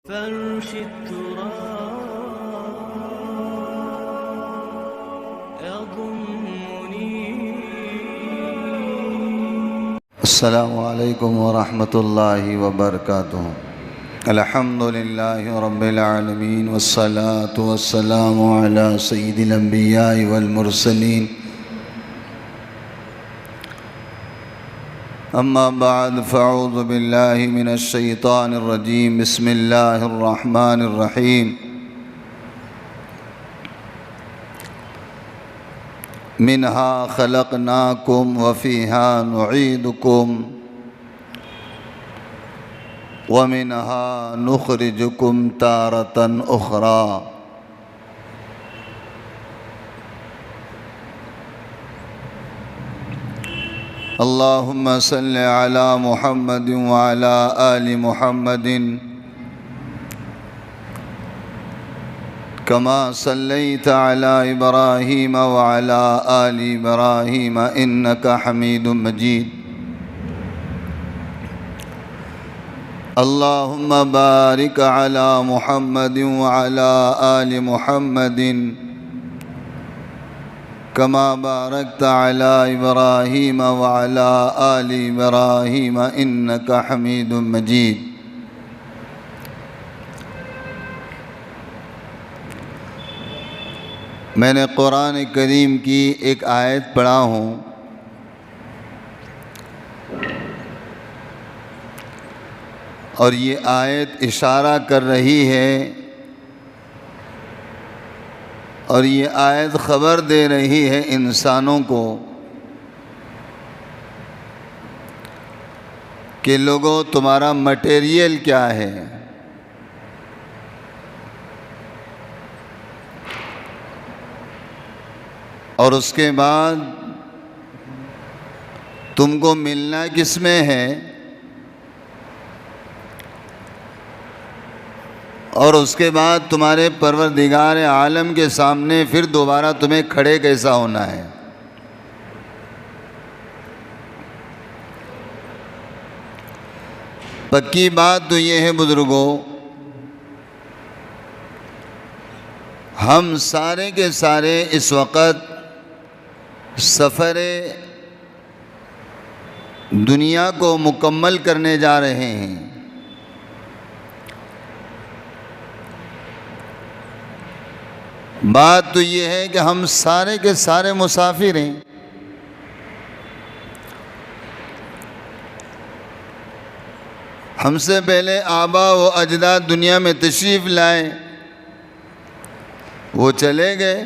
فرش التراب يضمني. السلام علیکم ورحمۃ اللہ وبرکاتہ. الحمد للہ رب العالمین والصلاة والسلام علی سید الانبیاء والمرسلین. اما بعد فاعوذ باللہ من الشیطان الرجیم. بسم اللہ الرحمن الرحیم. منہا خلقناکم وفیہا نعیدکم ومنہا نخرجکم تارۃ اخری. اللہم صل علی محمد وعلی آل محمد کما صلیت علی ابراہیم وعلی آل ابراہیم انک حمید مجید. اللہم بارک علی محمد وعلی آل محمد کما بارکت علی ابراہیم وعلی آل ابراہیم انک حمید مجید. میں نے قرآن کریم کی ایک آیت پڑھا ہوں. اور یہ آیت اشارہ کر رہی ہے اور یہ آیت خبر دے رہی ہے انسانوں کو کہ لوگوں تمہارا مٹیریل کیا ہے. اور اس کے بعد تم کو ملنا کس میں ہے. اور اس کے بعد تمہارے پروردگار عالم کے سامنے پھر دوبارہ تمہیں کھڑے کیسا ہونا ہے. پکی بات تو یہ ہے بزرگوں، ہم سارے کے سارے اس وقت سفر دنیا کو مکمل کرنے جا رہے ہیں. بات تو یہ ہے کہ ہم سارے کے سارے مسافر ہیں. ہم سے پہلے آبا و اجداد دنیا میں تشریف لائے، وہ چلے گئے.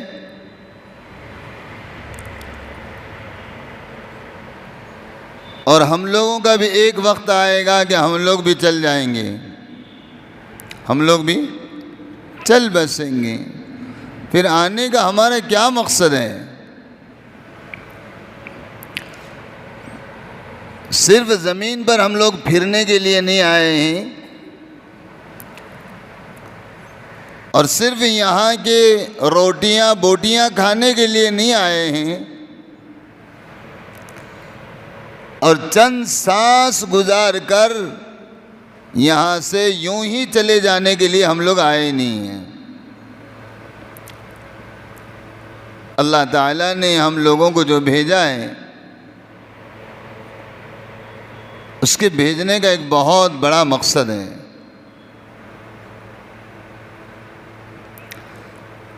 اور ہم لوگوں کا بھی ایک وقت آئے گا کہ ہم لوگ بھی چل جائیں گے، ہم لوگ بھی چل بسیں گے. پھر آنے کا ہمارا کیا مقصد ہے؟ صرف زمین پر ہم لوگ پھرنے کے لیے نہیں آئے ہیں، اور صرف یہاں کے روٹیاں بوٹیاں کھانے کے لیے نہیں آئے ہیں، اور چند سانس گزار کر یہاں سے یوں ہی چلے جانے کے لیے ہم لوگ آئے نہیں ہیں. اللہ تعالیٰ نے ہم لوگوں کو جو بھیجا ہے، اس کے بھیجنے کا ایک بہت بڑا مقصد ہے.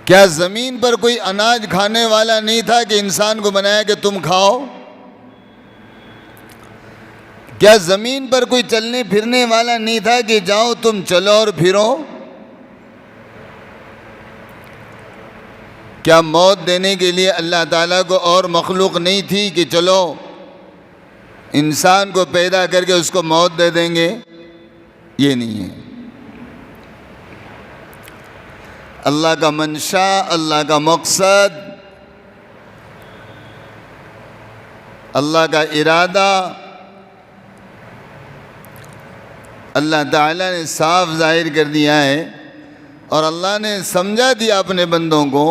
کیا زمین پر کوئی اناج کھانے والا نہیں تھا کہ انسان کو بنایا کہ تم کھاؤ؟ کیا زمین پر کوئی چلنے پھرنے والا نہیں تھا کہ جاؤ تم چلو اور پھرو؟ کیا موت دینے کے لیے اللہ تعالیٰ کو اور مخلوق نہیں تھی کہ چلو انسان کو پیدا کر کے اس کو موت دے دیں گے؟ یہ نہیں ہے. اللہ کا منشا، اللہ کا مقصد، اللہ کا ارادہ اللہ تعالیٰ نے صاف ظاہر کر دیا ہے. اور اللہ نے سمجھا دیا اپنے بندوں کو.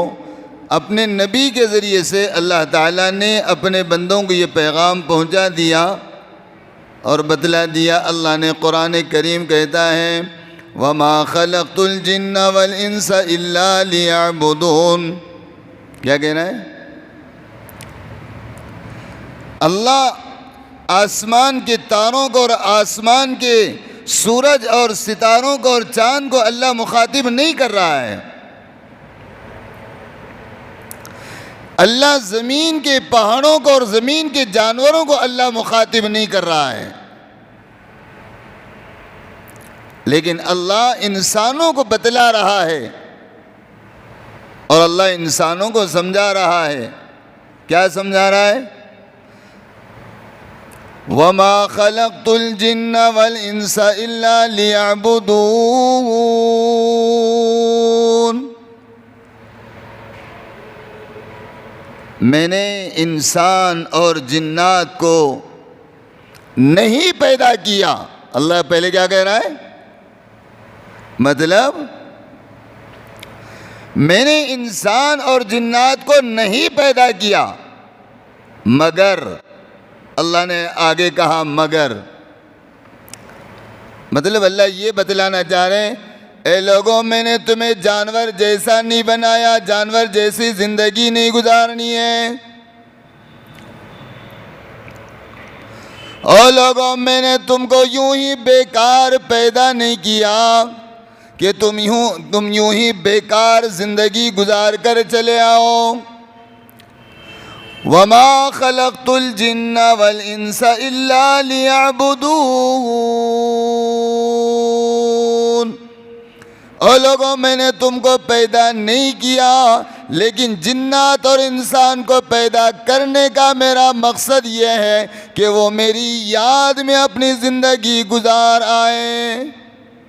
اپنے نبی کے ذریعے سے اللہ تعالیٰ نے اپنے بندوں کو یہ پیغام پہنچا دیا اور بتلا دیا. اللہ نے قرآن کریم کہتا ہے وما خلقت الجن والانس الا لیعبدون. کیا کہنا ہے؟ اللہ آسمان کے تاروں کو اور آسمان کے سورج اور ستاروں کو اور چاند کو اللہ مخاطب نہیں کر رہا ہے. اللہ زمین کے پہاڑوں کو اور زمین کے جانوروں کو اللہ مخاطب نہیں کر رہا ہے، لیکن اللہ انسانوں کو بتلا رہا ہے اور اللہ انسانوں کو سمجھا رہا ہے. کیا سمجھا رہا ہے؟ وَمَا خَلَقْتُ الْجِنَّ وَالْإِنسَ إِلَّا لِيَعْبُدُونَ. میں نے انسان اور جنات کو نہیں پیدا کیا. اللہ پہلے کیا کہہ رہا ہے؟ مطلب میں نے انسان اور جنات کو نہیں پیدا کیا، مگر اللہ نے آگے کہا مگر. مطلب اللہ یہ بتلانا چاہ رہے ہیں اے لوگوں، میں نے تمہیں جانور جیسا نہیں بنایا، جانور جیسی زندگی نہیں گزارنی ہے. او لوگوں، میں نے تم کو یوں ہی بیکار پیدا نہیں کیا کہ تم یوں ہی بیکار زندگی گزار کر چلے آؤ. وَمَا خَلَقْتُ الْجِنَّ وَالْإِنسَ إِلَّا لِيَعْبُدُونَ. او لوگوں، میں نے تم کو پیدا نہیں کیا، لیکن جنات اور انسان کو پیدا کرنے کا میرا مقصد یہ ہے کہ وہ میری یاد میں اپنی زندگی گزار آئیں.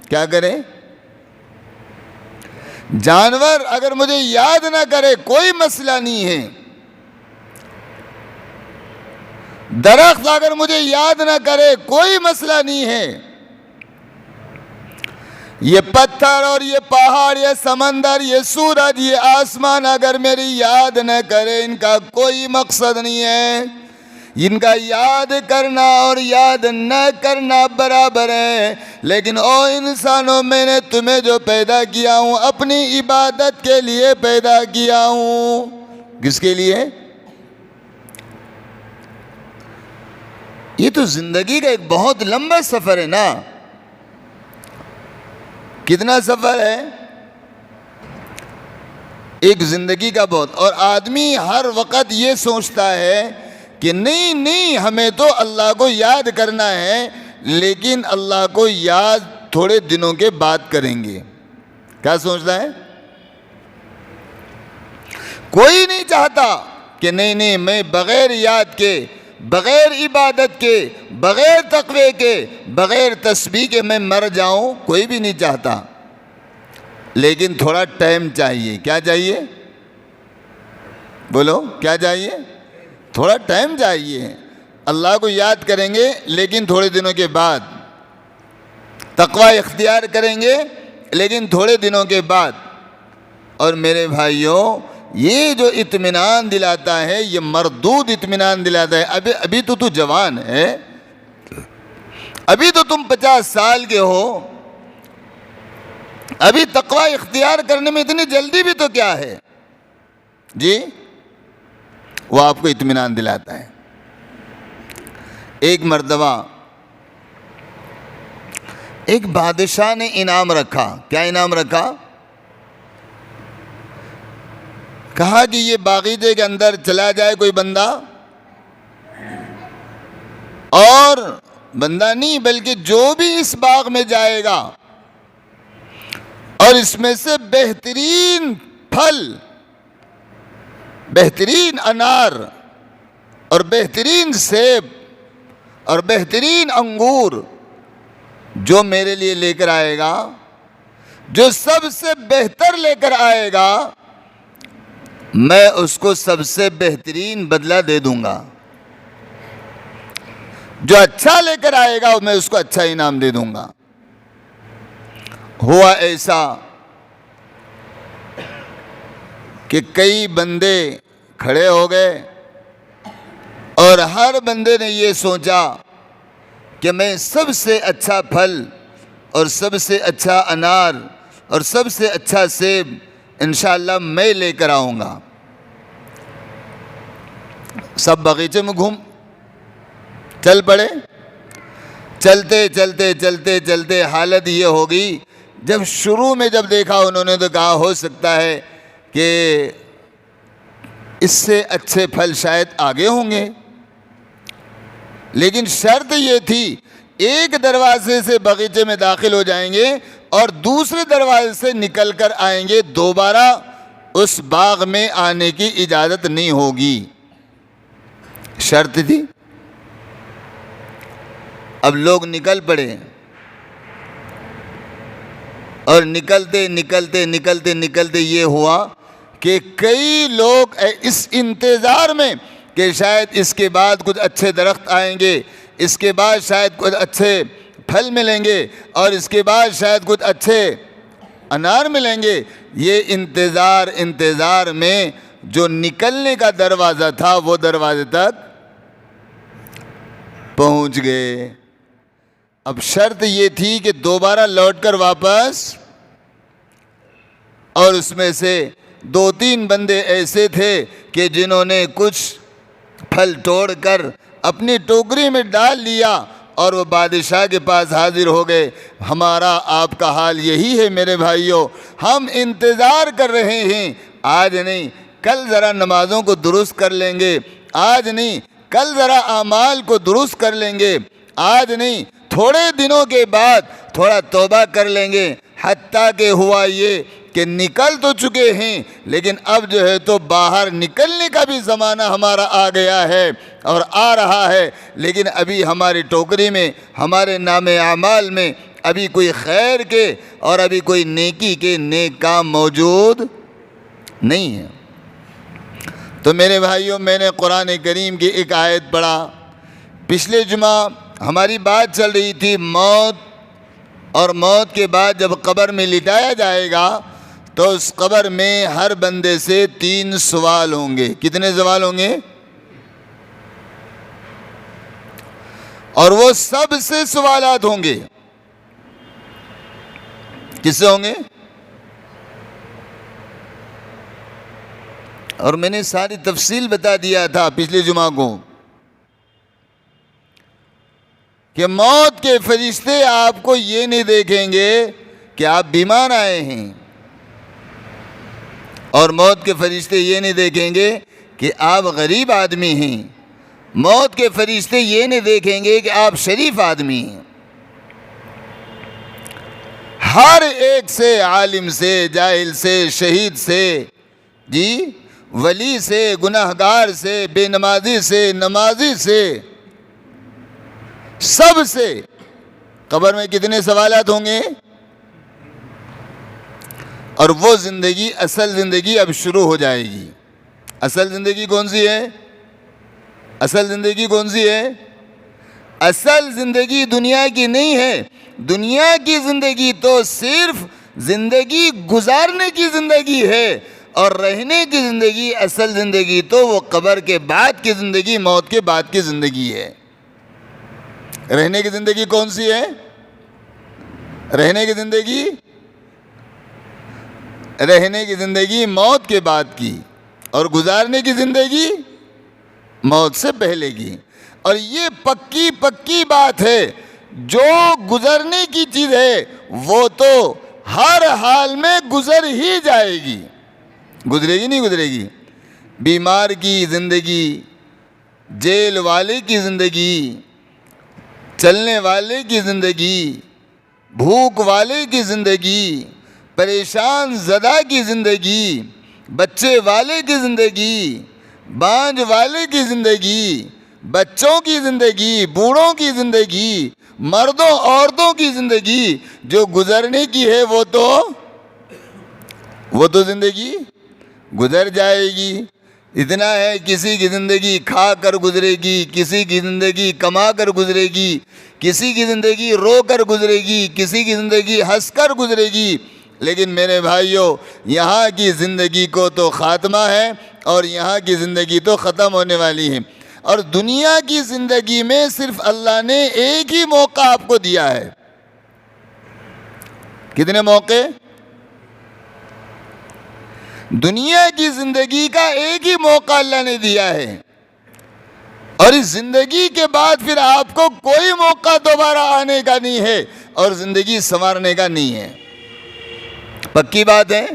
کیا کریں؟ جانور اگر مجھے یاد نہ کرے کوئی مسئلہ نہیں ہے، درخت اگر مجھے یاد نہ کرے کوئی مسئلہ نہیں ہے، یہ پتھر اور یہ پہاڑ، یہ سمندر، یہ سورج، یہ آسمان اگر میری یاد نہ کرے، ان کا کوئی مقصد نہیں ہے. ان کا یاد کرنا اور یاد نہ کرنا برابر ہے. لیکن او انسانوں، میں نے تمہیں جو پیدا کیا ہوں اپنی عبادت کے لیے پیدا کیا ہوں. کس کے لیے؟ یہ تو زندگی کا ایک بہت لمبا سفر ہے نا. کتنا سفر ہے؟ ایک زندگی کا بہت. اور آدمی ہر وقت یہ سوچتا ہے کہ نہیں ہمیں تو اللہ کو یاد کرنا ہے، لیکن اللہ کو یاد تھوڑے دنوں کے بعد کریں گے. کیا سوچتا ہے؟ کوئی نہیں چاہتا کہ نہیں میں بغیر یاد کے، بغیر عبادت کے، بغیر تقوی کے، بغیر تسبیح کے میں مر جاؤں. کوئی بھی نہیں چاہتا، لیکن تھوڑا ٹائم چاہیے. کیا چاہیے؟ بولو کیا چاہیے؟ تھوڑا ٹائم چاہیے. اللہ کو یاد کریں گے لیکن تھوڑے دنوں کے بعد. تقوی اختیار کریں گے لیکن تھوڑے دنوں کے بعد. اور میرے بھائیوں، یہ جو اطمینان دلاتا ہے، یہ مردود اطمینان دلاتا ہے. ابھی تو جوان ہے، ابھی تو تم 50 سال کے ہو، ابھی تقوی اختیار کرنے میں اتنی جلدی بھی تو کیا ہے؟ جی، وہ آپ کو اطمینان دلاتا ہے. ایک مرتبہ ایک بادشاہ نے انعام رکھا. کیا انعام رکھا؟ کہا کہ یہ باغیچے کے اندر چلا جائے کوئی بندہ، اور بندہ نہیں بلکہ جو بھی اس باغ میں جائے گا اور اس میں سے بہترین پھل، بہترین انار اور بہترین سیب اور بہترین انگور جو میرے لیے لے کر آئے گا، جو سب سے بہتر لے کر آئے گا، میں اس کو سب سے بہترین بدلہ دے دوں گا. جو اچھا لے کر آئے گا میں اس کو اچھا انعام دے دوں گا. ہوا ایسا کہ کئی بندے کھڑے ہو گئے اور ہر بندے نے یہ سوچا کہ میں سب سے اچھا پھل اور سب سے اچھا انار اور سب سے اچھا سیب انشاءاللہ میں لے کر آؤں گا۔ سب باغیچے میں چل پڑے۔ چلتے چلتے چلتے چلتے حالت یہ ہوگی، جب شروع میں جب دیکھا انہوں نے تو کہا ہو سکتا ہے کہ اس سے اچھے پھل شاید آگے ہوں گے، لیکن شرط یہ تھی ایک دروازے سے باغیچے میں داخل ہو جائیں گے اور دوسرے دروازے سے نکل کر آئیں گے، دوبارہ اس باغ میں آنے کی اجازت نہیں ہوگی، شرط تھی۔ اب لوگ نکل پڑے اور نکلتے نکلتے نکلتے نکلتے یہ ہوا کہ کئی لوگ اس انتظار میں کہ شاید اس کے بعد کچھ اچھے درخت آئیں گے، اس کے بعد شاید کچھ اچھے پھل ملیں گے اور اس کے بعد شاید کچھ اچھے انار ملیں گے، یہ انتظار میں جو نکلنے کا دروازہ تھا وہ دروازے تک پہنچ گئے۔ اب شرط یہ تھی کہ دوبارہ لوٹ کر واپس، اور اس میں سے 2-3 بندے ایسے تھے کہ جنہوں نے کچھ پھل توڑ کر اپنی ٹوکری میں ڈال لیا اور وہ بادشاہ کے پاس حاضر ہو گئے۔ ہمارا آپ کا حال یہی ہے میرے بھائیوں، ہم انتظار کر رہے ہیں، آج نہیں کل ذرا نمازوں کو درست کر لیں گے، آج نہیں کل ذرا اعمال کو درست کر لیں گے، آج نہیں تھوڑے دنوں کے بعد تھوڑا توبہ کر لیں گے، حتیٰ کہ ہوا یہ کہ نکل تو چکے ہیں لیکن اب جو ہے تو باہر نکلنے کا بھی زمانہ ہمارا آ گیا ہے اور آ رہا ہے، لیکن ابھی ہماری ٹوکری میں، ہمارے نام اعمال میں ابھی کوئی خیر کے اور ابھی کوئی نیکی کے نیک کام موجود نہیں ہے۔ تو میرے بھائیوں، میں نے قرآن کریم کی ایک آیت پڑھا۔ پچھلے جمعہ ہماری بات چل رہی تھی موت، اور موت کے بعد جب قبر میں لٹایا جائے گا تو اس قبر میں ہر بندے سے 3 سوال ہوں گے۔ کتنے سوال ہوں گے؟ اور وہ سب سے سوالات ہوں گے۔ کس سے ہوں گے؟ اور میں نے ساری تفصیل بتا دیا تھا پچھلے جمعہ کو کہ موت کے فرشتے آپ کو یہ نہیں دیکھیں گے کہ آپ بیمار آئے ہیں، اور موت کے فرشتے یہ نہیں دیکھیں گے کہ آپ غریب آدمی ہیں، موت کے فرشتے یہ نہیں دیکھیں گے کہ آپ شریف آدمی ہیں۔ ہر ایک سے، عالم سے، جاہل سے، شہید سے، ولی سے، گناہگار سے، بے نمازی سے، نمازی سے، سب سے قبر میں کتنے سوالات ہوں گے؟ اور وہ زندگی، اصل زندگی اب شروع ہو جائے گی۔ اصل زندگی کون سی ہے؟ اصل زندگی کون سی ہے؟ اصل زندگی دنیا کی نہیں ہے۔ دنیا کی زندگی تو صرف زندگی گزارنے کی زندگی ہے، اور رہنے کی زندگی، اصل زندگی تو وہ قبر کے بعد کی زندگی، موت کے بعد کی زندگی ہے۔ رہنے کی زندگی کون سی ہے؟ رہنے کی زندگی، رہنے کی زندگی موت کے بعد کی، اور گزارنے کی زندگی موت سے پہلے کی۔ اور یہ پکی پکی بات ہے، جو گزرنے کی چیز ہے وہ تو ہر حال میں گزر ہی جائے گی، گزرے گی نہیں گزرے گی۔ بیمار کی زندگی، جیل والے کی زندگی، چلنے والے کی زندگی، بھوک والے کی زندگی، پریشان زدہ کی زندگی، بچے والے کی زندگی، بانجھ والے کی زندگی، بچوں کی زندگی، بوڑھوں کی زندگی، مردوں عورتوں کی زندگی جو گزرنے کی ہے وہ تو زندگی گزر جائے گی۔ اتنا ہے، کسی کی زندگی کھا کر گزرے گی، کسی کی زندگی کما کر گزرے گی، کسی کی زندگی رو کر گزرے گی، کسی کی زندگی ہنس کر گزرے گی، لیکن میرے بھائیوں یہاں کی زندگی کو تو خاتمہ ہے اور یہاں کی زندگی تو ختم ہونے والی ہے۔ اور دنیا کی زندگی میں صرف اللہ نے ایک ہی موقع آپ کو دیا ہے، کتنے موقع؟ دنیا کی زندگی کا ایک ہی موقع اللہ نے دیا ہے، اور اس زندگی کے بعد پھر آپ کو کوئی موقع دوبارہ آنے کا نہیں ہے اور زندگی سنوارنے کا نہیں ہے۔ پکی بات ہے،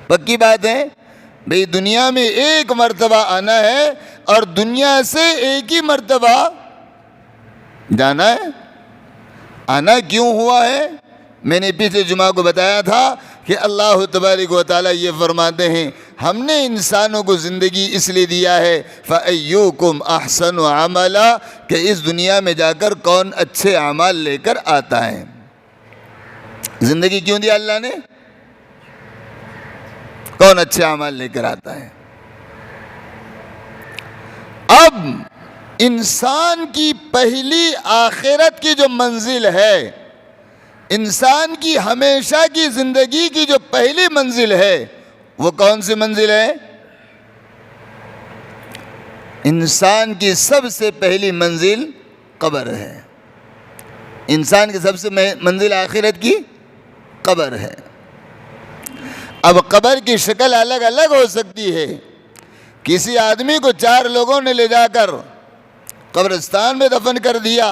پکی بات ہے بھئی، دنیا میں ایک مرتبہ آنا ہے اور دنیا سے ایک ہی مرتبہ جانا ہے۔ آنا کیوں ہوا ہے؟ میں نے پچھلے جمعہ کو بتایا تھا کہ اللہ تبارک و تعالیٰ یہ فرماتے ہیں ہم نے انسانوں کو زندگی اس لیے دیا ہے فَأَيُّكُمْ أَحْسَنُ عَمَلًا، کہ اس دنیا میں جا کر کون اچھے اعمال لے کر آتا ہے۔ زندگی کیوں دیا اللہ نے؟ کون اچھے اعمال لے کر آتا ہے۔ اب انسان کی پہلی آخرت کی جو منزل ہے، انسان کی ہمیشہ کی زندگی کی جو پہلی منزل ہے، وہ کون سی منزل ہے؟ انسان کی سب سے پہلی منزل قبر ہے۔ انسان کی سب سے منزل آخرت کی قبر ہے۔ اب قبر کی شکل الگ الگ ہو سکتی ہے۔ کسی آدمی کو 4 لوگوں نے لے جا کر قبرستان میں دفن کر دیا،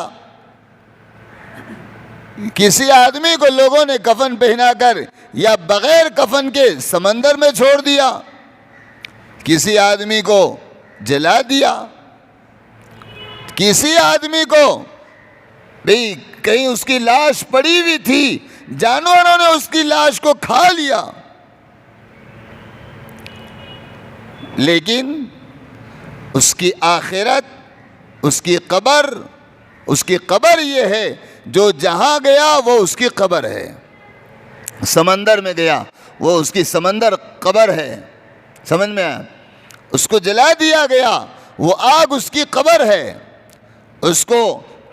کسی آدمی کو لوگوں نے کفن پہنا کر یا بغیر کفن کے سمندر میں چھوڑ دیا، کسی آدمی کو جلا دیا، کسی آدمی کو بھئی کہیں اس کی لاش پڑی ہوئی تھی، جانوروں نے اس کی لاش کو کھا لیا، لیکن اس کی آخرت، اس کی قبر یہ ہے جو جہاں گیا وہ اس کی قبر ہے۔ سمندر میں گیا وہ اس کی سمندر قبر ہے، سمجھ میں آیا؟ اس کو جلا دیا گیا وہ آگ اس کی قبر ہے، اس کو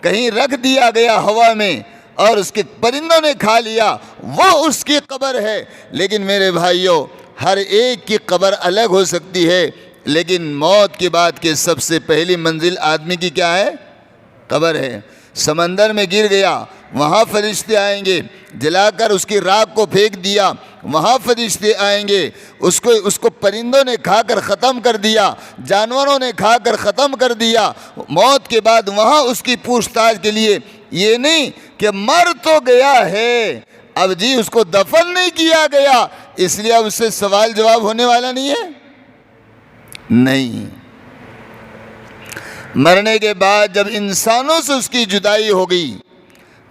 کہیں رکھ دیا گیا ہوا میں اور اس کے پرندوں نے کھا لیا، وہ اس کی قبر ہے۔ لیکن میرے بھائیوں، ہر ایک کی قبر الگ ہو سکتی ہے، لیکن موت کے بعد کے سب سے پہلی منزل آدمی کی کیا ہے؟ قبر ہے۔ سمندر میں گر گیا، وہاں فرشتے آئیں گے، جلا کر اس کی راکھ کو پھینک دیا، وہاں فرشتے آئیں گے، اس کو پرندوں نے کھا کر ختم کر دیا، جانوروں نے کھا کر ختم کر دیا۔ موت کے بعد وہاں اس کی پوچھ تاچھ کے لیے، یہ نہیں کہ مر تو گیا ہے، اب جی اس کو دفن نہیں کیا گیا اس لیے اب اس سے سوال جواب ہونے والا نہیں ہے، نہیں۔ مرنے کے بعد جب انسانوں سے اس کی جدائی ہو گئی،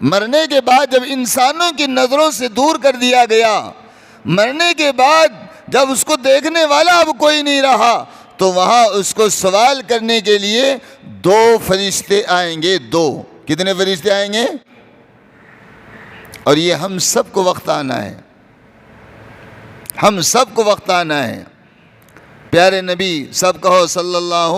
مرنے کے بعد جب انسانوں کی نظروں سے دور کر دیا گیا، مرنے کے بعد جب اس کو دیکھنے والا اب کوئی نہیں رہا، تو وہاں اس کو سوال کرنے کے لیے 2 فرشتے آئیں گے۔ 2 کتنے فرشتے آئیں گے؟ اور یہ ہم سب کو وقت آنا ہے، ہم سب کو وقت آنا ہے۔ پیارے نبی سب کہو صلی اللہ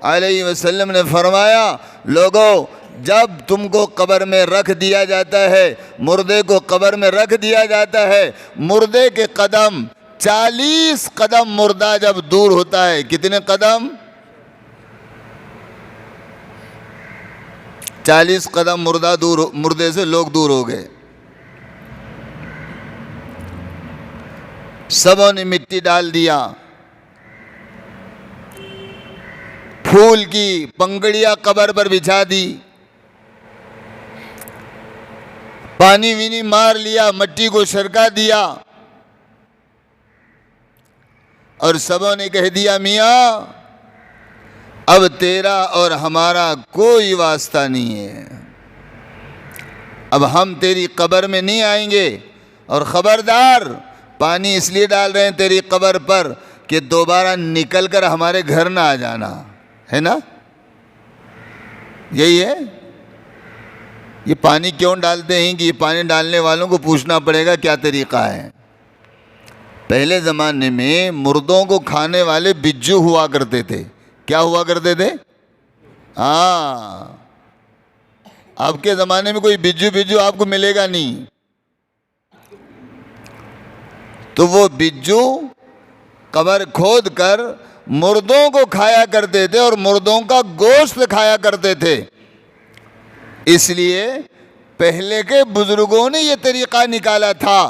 علیہ وسلم نے فرمایا، لوگو جب تم کو قبر میں رکھ دیا جاتا ہے، مردے کو قبر میں رکھ دیا جاتا ہے، مردے کے قدم 40 قدم مردہ جب دور ہوتا ہے، کتنے قدم؟ 40 قدم مردے سے لوگ دور ہو گئے، سبوں نے مٹی ڈال دیا، پھول کی پنگڑیاں قبر پر بچھا دی، پانی وینی مار لیا، مٹی کو چھڑکا دیا، اور سبوں نے کہہ دیا میاں اب تیرا اور ہمارا کوئی واسطہ نہیں ہے، اب ہم تیری قبر میں نہیں آئیں گے، اور خبردار پانی اس لیے ڈال رہے ہیں تیری قبر پر کہ دوبارہ نکل کر ہمارے گھر نہ آ جانا، ہے نا؟ یہی ہے۔ یہ پانی کیوں ڈالتے ہیں کہ یہ پانی ڈالنے والوں کو پوچھنا پڑے گا کیا طریقہ ہے۔ پہلے زمانے میں مردوں کو کھانے والے بجو ہوا کرتے تھے۔ کیا ہوا کرتے تھے؟ ہاں، اب کے زمانے میں کوئی بجو آپ کو ملے گا نہیں۔ تو وہ بجو قبر کھود کر مردوں کو کھایا کرتے تھے اور مردوں کا گوشت کھایا کرتے تھے، اس لیے پہلے کے بزرگوں نے یہ طریقہ نکالا تھا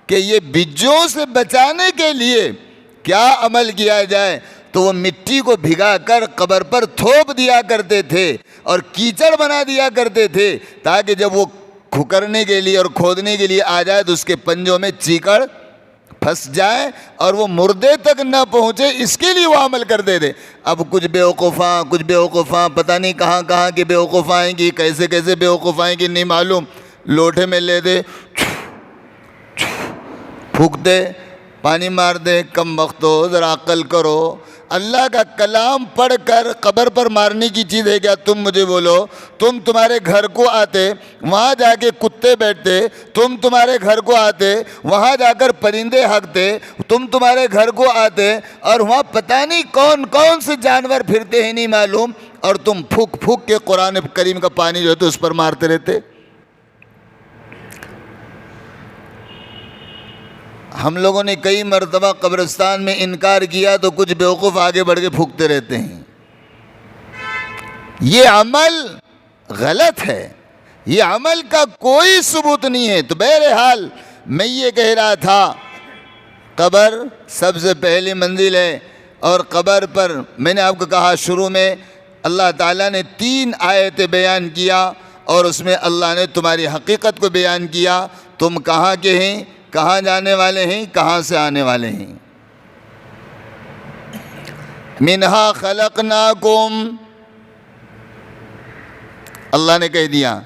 کہ یہ بجوں سے بچانے کے لیے کیا عمل کیا جائے، تو وہ مٹی کو بھگا کر قبر پر تھوپ دیا کرتے تھے اور کیچڑ بنا دیا کرتے تھے، تاکہ جب وہ کھکرنے کے لیے اور کھودنے کے لیے آ جائے تو اس کے پنجوں میں چیکڑ پھنس جائے اور وہ مردے تک نہ پہنچے، اس کے لیے وہ عمل کرتے تھے۔ اب کچھ بیوقوفاں پتہ نہیں کہاں کہاں کے بیوقوف آئیں گی، کیسے کیسے بیوقوف آئیں گی نہیں معلوم، لوٹے میں لے دے پھونک دے، پانی مار دے۔ کم وقتو ذرا عقل کرو، اللہ کا کلام پڑھ کر قبر پر مارنے کی چیز ہے کیا؟ تم مجھے بولو، تمہارے گھر کو آتے، وہاں جا کے کتے بیٹھتے، تمہارے گھر کو آتے، وہاں جا کر پرندے ہانکتے، تمہارے گھر کو آتے اور وہاں پتہ نہیں کون کون سے جانور پھرتے ہیں نہیں معلوم، اور تم پھونک پھونک کے قرآن کریم کا پانی جو ہے تو اس پر مارتے رہتے۔ ہم لوگوں نے کئی مرتبہ قبرستان میں انکار کیا تو کچھ بیوقوف آگے بڑھ کے پھونکتے رہتے ہیں۔ یہ عمل غلط ہے، یہ عمل کا کوئی ثبوت نہیں ہے۔ تو بہرحال میں یہ کہہ رہا تھا، قبر سب سے پہلی منزل ہے، اور قبر پر میں نے آپ کو کہا شروع میں اللہ تعالیٰ نے 3 آیتیں بیان کیا، اور اس میں اللہ نے تمہاری حقیقت کو بیان کیا، تم کہاں کے ہیں، کہاں جانے والے ہیں، کہاں سے آنے والے ہیں۔ منہا خلقناکم، اللہ نے کہہ دیا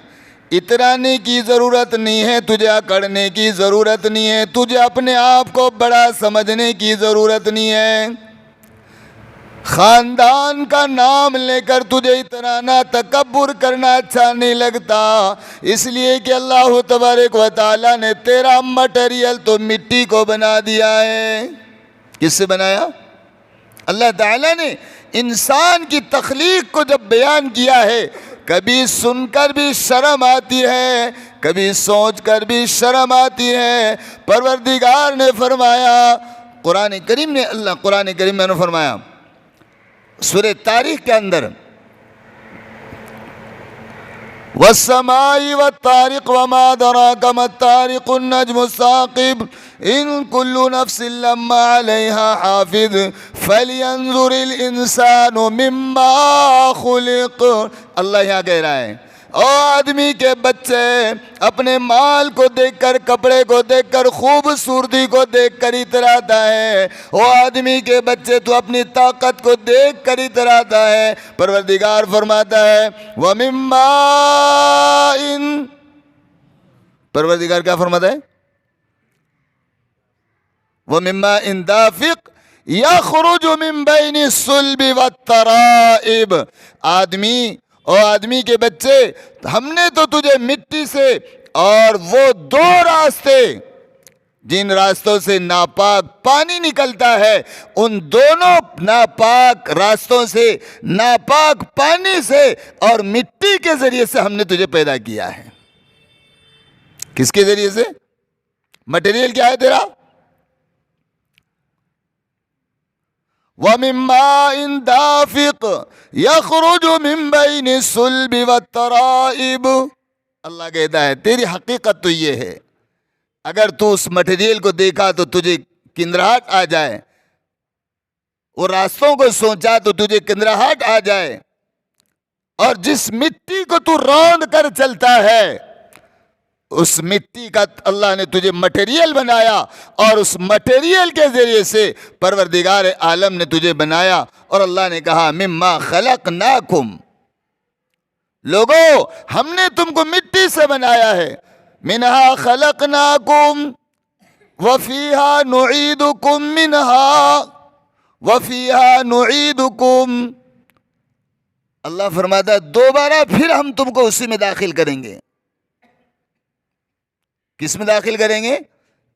اترانے کی ضرورت نہیں ہے، تجھے اکڑنے کی ضرورت نہیں ہے، تجھے اپنے آپ کو بڑا سمجھنے کی ضرورت نہیں ہے۔ خاندان کا نام لے کر تجھے اترانا، تکبر کرنا اچھا نہیں لگتا، اس لیے کہ اللہ تبارک و تعالیٰ نے تیرا مٹیریل تو مٹی کو بنا دیا ہے۔ کس سے بنایا؟ اللہ تعالیٰ نے انسان کی تخلیق کو جب بیان کیا ہے، کبھی سن کر بھی شرم آتی ہے، کبھی سوچ کر بھی شرم آتی ہے۔ پروردگار نے فرمایا، قرآن کریم میں نے فرمایا سورہ تاریخ کے اندر، وَالسَّمَاءِ وَالطَّارِقِ وَمَا أَدْرَاكَ مَا الطَّارِقُ النَّجْمُ الثَّاقِبُ إِن كُلُّ نَفْسٍ لَمَّا عَلَيْهَا حَافِظٌ فَلْيَنظُرِ الْإِنسَانُ مِمَّا خُلِقَ۔ اللہ یہاں کہہ رہا ہے، او آدمی کے بچے، اپنے مال کو دیکھ کر، کپڑے کو دیکھ کر، خوبصورتی کو دیکھ کر اتراتا ہے۔ او آدمی کے بچے، تو اپنی طاقت کو دیکھ کر اتراتا ہے۔ پروردگار فرماتا ہے وَمِمَّا إِن، پروردگار کیا فرماتا ہے؟ وَمِمَّا إِن دَافِقْ يَخْرُجُ مِن بَيْنِ الصُّلْبِ وَالتَّرَائِبِ۔ آدمی کے بچے، ہم نے تو تجھے مٹی سے، اور وہ 2 راستے جن راستوں سے ناپاک پانی نکلتا ہے، ان دونوں ناپاک راستوں سے، ناپاک پانی سے اور مٹی کے ذریعے سے ہم نے تجھے پیدا کیا ہے۔ کس کے ذریعے سے؟ مٹیریل کیا ہے تیرا؟ وَمِن مَّاءٍ دَافِقٍ يَخْرُجُ مِن بَيْنِ الصُّلْبِ وَالتَّرَائِبِ۔ اللہ کہتا ہے تیری حقیقت تو یہ ہے، اگر تو اس مٹیریل کو دیکھا تو تجھے کندراہٹ آ جائے، وہ راستوں کو سوچا تو تجھے کندراہٹ آ جائے، اور جس مٹی کو تو روند کر چلتا ہے، اس مٹی کا اللہ نے تجھے مٹیریل بنایا، اور اس مٹیریل کے ذریعے سے پروردگار عالم نے تجھے بنایا۔ اور اللہ نے کہا مما خلقناکم، لوگو ہم نے تم کو مٹی سے بنایا ہے، منہا خلقناکم وفیہا نعیدکم، منہا وفیہا نعیدکم۔ اللہ فرماتا ہے دوبارہ پھر ہم تم کو اسی میں داخل کریں گے۔ کس میں داخل کریں گے؟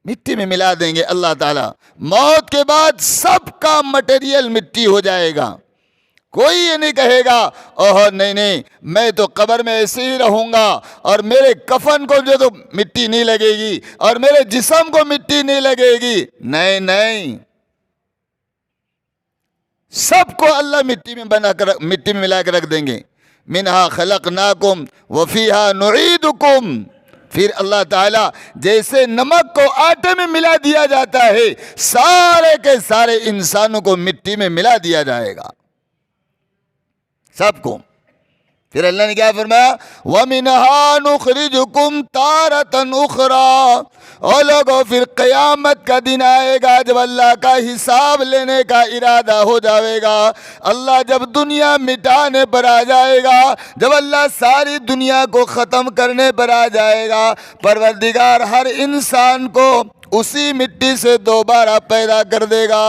مٹی میں ملا دیں گے اللہ تعالیٰ۔ موت کے بعد سب کا مٹیریل مٹی ہو جائے گا۔ کوئی یہ نہیں کہے گا اوہ نہیں میں تو قبر میں ایسے ہی رہوں گا، اور میرے کفن کو جو تو مٹی نہیں لگے گی، اور میرے جسم کو مٹی نہیں لگے گی۔ نہیں، سب کو اللہ مٹی میں ملا کر رکھ دیں گے۔ منہا خلقناکم وفیہا نعیدکم. پھر اللہ تعالیٰ جیسے نمک کو آٹے میں ملا دیا جاتا ہے سارے کے سارے انسانوں کو مٹی میں ملا دیا جائے گا، سب کو. پھر اللہ نے کیا فرمایا؟ وَمِنْهَا نُخْرِجُكُمْ تَارَةً أُخْرَى. اور لوگوں پھر قیامت کا دن آئے گا جب اللہ کا حساب لینے کا ارادہ ہو جائے گا. اللہ جب دنیا مٹانے پر آ جائے گا، جب اللہ ساری دنیا کو ختم کرنے پر آ جائے گا، پروردگار ہر انسان کو اسی مٹی سے دوبارہ پیدا کر دے گا.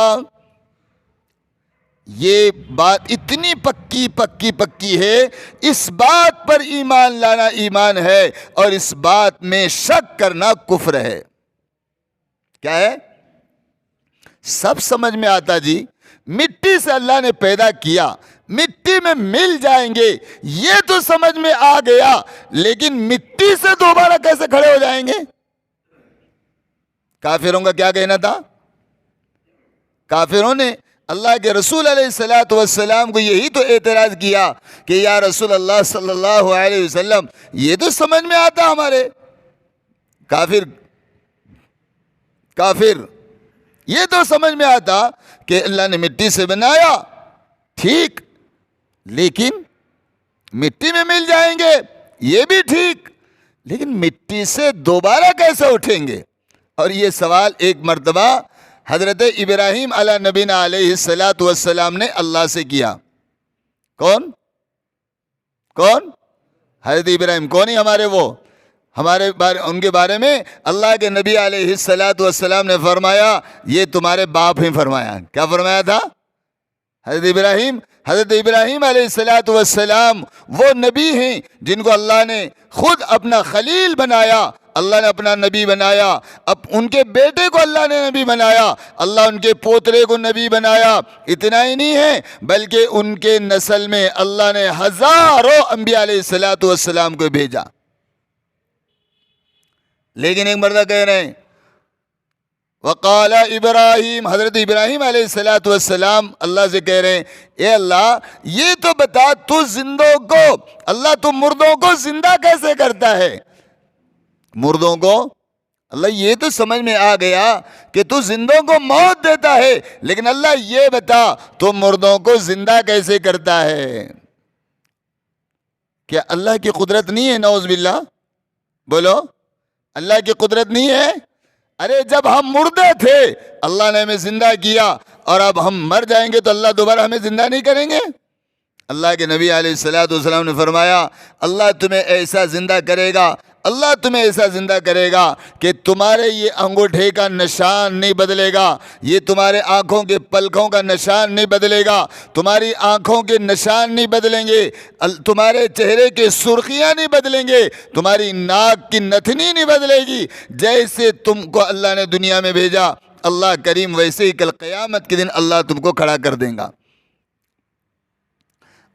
یہ بات اتنی پکی ہے، اس بات پر ایمان لانا ایمان ہے، اور اس بات میں شک کرنا کفر ہے. کیا ہے؟ سب سمجھ میں آتا جی، مٹی سے اللہ نے پیدا کیا، مٹی میں مل جائیں گے، یہ تو سمجھ میں آ گیا، لیکن مٹی سے دوبارہ کیسے کھڑے ہو جائیں گے؟ کافروں کا کیا کہنا تھا؟ کافروں نے اللہ کے رسول علیہ السلام کو یہی تو اعتراض کیا کہ یا رسول اللہ صلی اللہ علیہ وسلم، یہ تو سمجھ میں آتا ہمارے. کافر یہ تو سمجھ میں آتا کہ اللہ نے مٹی سے بنایا، ٹھیک، لیکن مٹی میں مل جائیں گے یہ بھی ٹھیک، لیکن مٹی سے دوبارہ کیسے اٹھیں گے؟ اور یہ سوال ایک مرتبہ حضرت ابراہیم علیہ نبینا علیہ السلام نے اللہ سے کیا. کون؟ حضرت ابراہیم. کون ہی ہمارے ان کے بارے میں اللہ کے نبی علیہ السلام نے فرمایا یہ تمہارے باپ ہیں. فرمایا کیا فرمایا تھا؟ حضرت ابراہیم علیہ السلام وہ نبی ہیں جن کو اللہ نے خود اپنا خلیل بنایا، اللہ نے اپنا نبی بنایا. اب ان کے بیٹے کو اللہ نے نبی بنایا، اللہ ان کے پوترے کو نبی بنایا. اتنا ہی نہیں ہے بلکہ ان کے نسل میں اللہ نے ہزاروں انبیاء علیہ السلام کو بھیجا. لیکن ایک مردہ کہہ رہے ہیں وقال ابراہیم، حضرت ابراہیم علیہ السلام اللہ سے کہہ رہے ہیں اے اللہ یہ تو بتا تو زندوں کو، اللہ تو مردوں کو زندہ کیسے کرتا ہے؟ مردوں کو اللہ یہ تو سمجھ میں آ گیا کہ تو زندوں کو موت دیتا ہے، لیکن اللہ یہ بتا تو مردوں کو زندہ کیسے کرتا ہے؟ کیا اللہ کی قدرت نہیں ہے؟ نعوذ باللہ، بولو اللہ کی قدرت نہیں ہے؟ ارے جب ہم مردے تھے اللہ نے ہمیں زندہ کیا، اور اب ہم مر جائیں گے تو اللہ دوبارہ ہمیں زندہ نہیں کریں گے؟ اللہ کے نبی علیہ السلام نے فرمایا اللہ تمہیں ایسا زندہ کرے گا، اللہ تمہیں ایسا زندہ کرے گا کہ تمہارے یہ انگوٹھے کا نشان نہیں بدلے گا، یہ تمہارے آنکھوں کے پلکوں کا نشان نہیں بدلے گا، تمہاری آنکھوں کے نشان نہیں بدلیں گے، تمہارے چہرے کے سرخیاں نہیں بدلیں گے، تمہاری ناک کی نتنی نہیں بدلے گی. جیسے تم کو اللہ نے دنیا میں بھیجا اللہ کریم ویسے ہی کل قیامت کے دن اللہ تم کو کھڑا کر دے گا.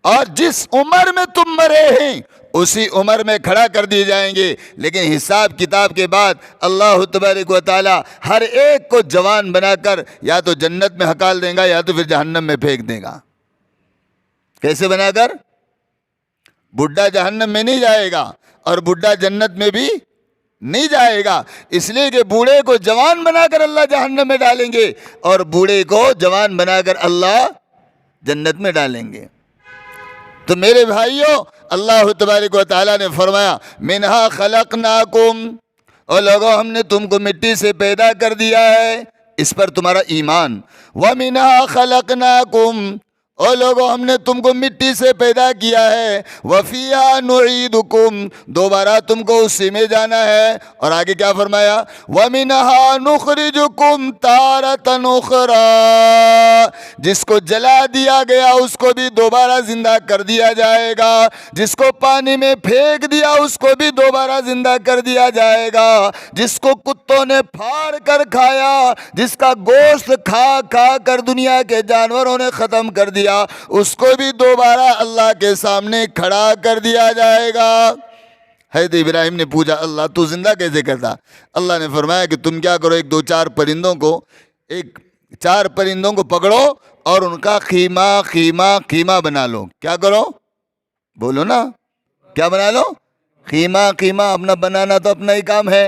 اور جس عمر میں تم مرے ہیں اسی عمر میں کھڑا کر دیے جائیں گے، لیکن حساب کتاب کے بعد اللہ تبارک و تعالی ہر ایک کو جوان بنا کر یا تو جنت میں ہکال دے گا یا تو پھر جہنم میں پھینک دے گا. کیسے بنا کر؟ بڈھا جہنم میں نہیں جائے گا اور بڈھا جنت میں بھی نہیں جائے گا، اس لیے کہ بوڑھے کو جوان بنا کر اللہ جہنم میں ڈالیں گے اور بوڑھے کو جوان بنا کر اللہ جنت میں ڈالیں گے. تو میرے بھائیوں اللہ تبارک و تعالیٰ نے فرمایا منہا خلقناکم، اور لوگوں ہم نے تم کو مٹی سے پیدا کر دیا ہے، اس پر تمہارا ایمان. وَمِنْهَا خَلَقْنَاكُمْ، اور لوگوں ہم نے تم کو مٹی سے پیدا کیا ہے. وَفِيهَا نُعِيدُكُمْ، دوبارہ تم کو اسی میں جانا ہے. اور آگے کیا فرمایا؟ وَمِنْهَا نُخْرِجُكُمْ تَارَةً أُخْرَى، جس کو جلا دیا گیا اس کو بھی دوبارہ زندہ کر دیا جائے گا، جس کو پانی میں پھینک دیا اس کو بھی دوبارہ زندہ کر دیا جائے گا، جس کو کتوں نے پھاڑ کر کھایا، جس کا گوشت کھا کھا کر دنیا کے جانوروں نے ختم کر دیا، اس کو بھی دوبارہ اللہ کے سامنے کھڑا کر دیا جائے گا. حضرت ابراہیم نے پوچھا اللہ تو زندہ کیسے کرتا؟ اللہ نے فرمایا کہ تم کیا کرو، ایک دو چار پرندوں کو پکڑو اور ان کا خیمہ بنا لو. کیا کرو؟ بولو نا، کیا بنا لو؟ خیمہ۔ خیمہ اپنا بنانا تو اپنا ہی کام ہے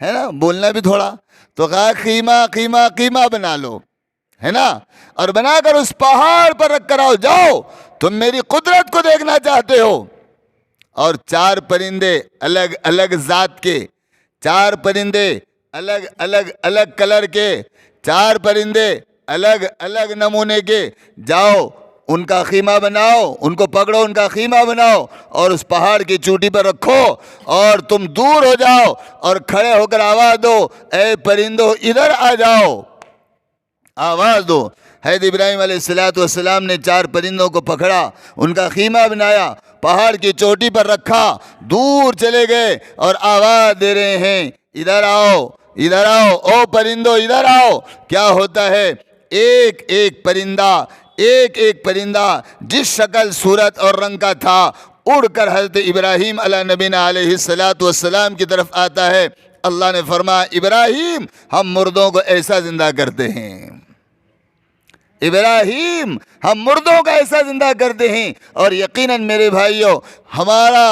نا، بولنا بھی تھوڑا، تو کہا خیمہ خیمہ خیمہ بنا لو، ہے نا، اور بنا کر اس پہاڑ پر رکھ کر آؤ، جاؤ تم میری قدرت کو دیکھنا چاہتے ہو۔ اور 4 پرندے الگ الگ ذات کے، 4 پرندے الگ الگ الگ کلر کے، 4 پرندے الگ الگ نمونے کے، جاؤ ان کا خیمہ بناؤ، ان کو پکڑو، ان کا خیمہ بناؤ اور اس پہاڑ کی چوٹی پر رکھو، اور تم دور ہو جاؤ اور کھڑے ہو کر آواز دو، اے پرندو ادھر آ جاؤ، آواز دو۔ حضرت ابراہیم علیہ السلام نے 4 پرندوں کو پکڑا، ان کا خیمہ بنایا، پہاڑ کی چوٹی پر رکھا، دور چلے گئے اور آواز دے رہے ہیں، ادھر آؤ ادھر آؤ، او پرندو ادھر آؤ۔ کیا ہوتا ہے؟ ایک ایک پرندہ جس شکل صورت اور رنگ کا تھا اڑ کر حضرت ابراہیم علیہ نبینا علیہ السلام کی طرف آتا ہے۔ اللہ نے فرمایا ابراہیم ہم مردوں کو ایسا زندہ کرتے ہیں، ابراہیم ہم مردوں کا ایسا زندہ کرتے ہیں، اور یقیناً میرے بھائیوں ہمارا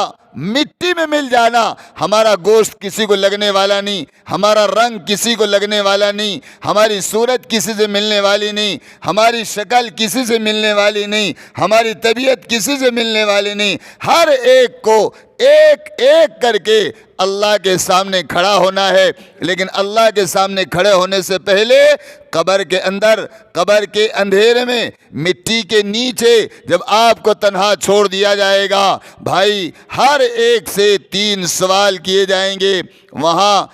مٹی میں مل جانا، ہمارا گوشت کسی کو لگنے والا نہیں، ہمارا رنگ کسی کو لگنے والا نہیں، ہماری صورت کسی سے ملنے والی نہیں، ہماری شکل کسی سے ملنے والی نہیں، ہماری طبیعت کسی سے ملنے والی نہیں، ہر ایک کو ایک ایک کر کے اللہ کے سامنے کھڑا ہونا ہے۔ لیکن اللہ کے سامنے کھڑے ہونے سے پہلے قبر کے اندر، قبر کے اندھیرے میں، مٹی کے نیچے جب آپ کو تنہا چھوڑ دیا جائے گا، بھائی ہر ایک سے 3 سوال کیے جائیں گے۔ وہاں